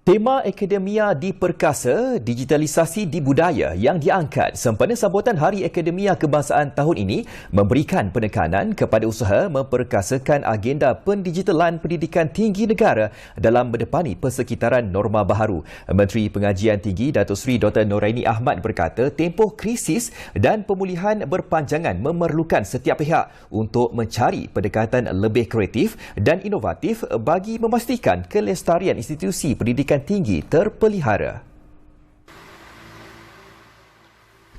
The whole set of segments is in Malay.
Tema Akademia Diperkasa, Digitalisasi di Budaya yang diangkat sempena sambutan Hari Akademia Kebangsaan tahun ini memberikan penekanan kepada usaha memperkasakan agenda pendigitalan pendidikan tinggi negara dalam mendepani persekitaran norma baharu. Menteri Pengajian Tinggi Datuk Seri Dr. Noraini Ahmad berkata tempoh krisis dan pemulihan berpanjangan memerlukan setiap pihak untuk mencari pendekatan lebih kreatif dan inovatif bagi memastikan kelestarian institusi pendidikan tinggi terpelihara.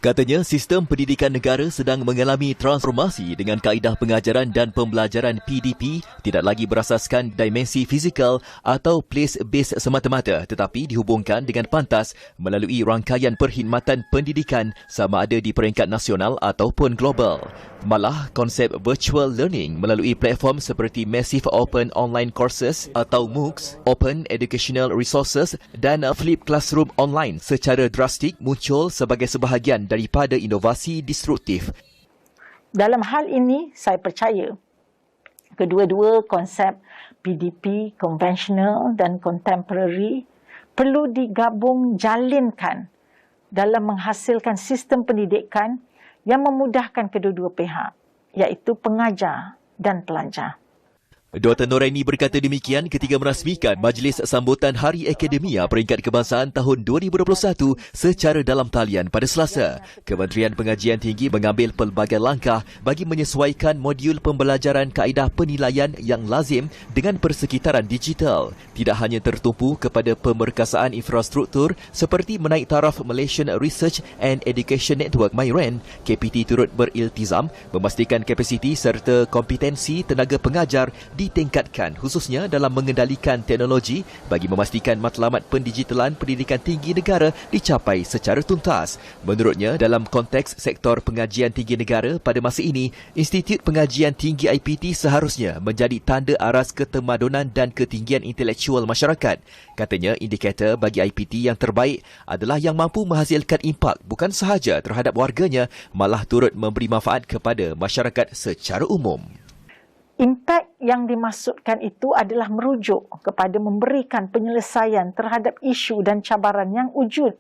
Katanya, sistem pendidikan negara sedang mengalami transformasi dengan kaedah pengajaran dan pembelajaran PDP tidak lagi berasaskan dimensi fizikal atau place-based semata-mata tetapi dihubungkan dengan pantas melalui rangkaian perkhidmatan pendidikan sama ada di peringkat nasional ataupun global. Malah, konsep virtual learning melalui platform seperti Massive Open Online Courses atau MOOCs, Open Educational Resources dan Flip Classroom Online secara drastik muncul sebagai sebahagian daripada inovasi disruptif. Dalam hal ini, saya percaya kedua-dua konsep PDP, konvensional dan contemporary perlu digabung jalinkan dalam menghasilkan sistem pendidikan yang memudahkan kedua-dua pihak, iaitu pengajar dan pelajar. Dr. Noraini berkata demikian ketika merasmikan Majlis Sambutan Hari Akademia Peringkat Kebangsaan tahun 2021 secara dalam talian pada Selasa. Kementerian Pengajian Tinggi mengambil pelbagai langkah bagi menyesuaikan modul pembelajaran kaedah penilaian yang lazim dengan persekitaran digital. Tidak hanya tertumpu kepada pemerkasaan infrastruktur seperti menaik taraf Malaysian Research and Education Network MyREN, KPT turut beriltizam memastikan kapasiti serta kompetensi tenaga pengajar ditingkatkan khususnya dalam mengendalikan teknologi bagi memastikan matlamat pendigitalan pendidikan tinggi negara dicapai secara tuntas. Menurutnya, dalam konteks sektor pengajian tinggi negara pada masa ini, Institut Pengajian Tinggi IPT seharusnya menjadi tanda aras ketemadunan dan ketinggian intelektual masyarakat. Katanya, indikator bagi IPT yang terbaik adalah yang mampu menghasilkan impak bukan sahaja terhadap warganya, malah turut memberi manfaat kepada masyarakat secara umum. Impak yang dimaksudkan itu adalah merujuk kepada memberikan penyelesaian terhadap isu dan cabaran yang wujud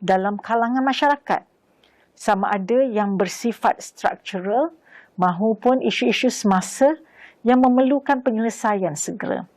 dalam kalangan masyarakat, sama ada yang bersifat struktural maupun isu-isu semasa yang memerlukan penyelesaian segera.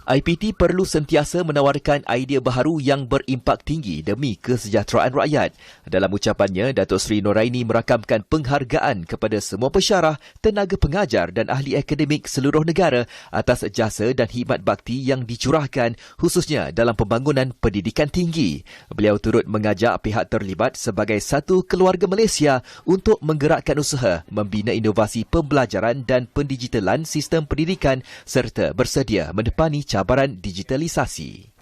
IPT perlu sentiasa menawarkan idea baharu yang berimpak tinggi demi kesejahteraan rakyat. Dalam ucapannya, Datuk Seri Noraini merakamkan penghargaan kepada semua pensyarah, tenaga pengajar dan ahli akademik seluruh negara atas jasa dan khidmat bakti yang dicurahkan khususnya dalam pembangunan pendidikan tinggi. Beliau turut mengajak pihak terlibat sebagai satu keluarga Malaysia untuk menggerakkan usaha membina inovasi pembelajaran dan pendigitalan sistem pendidikan serta bersedia mendepani cabaran digitalisasi.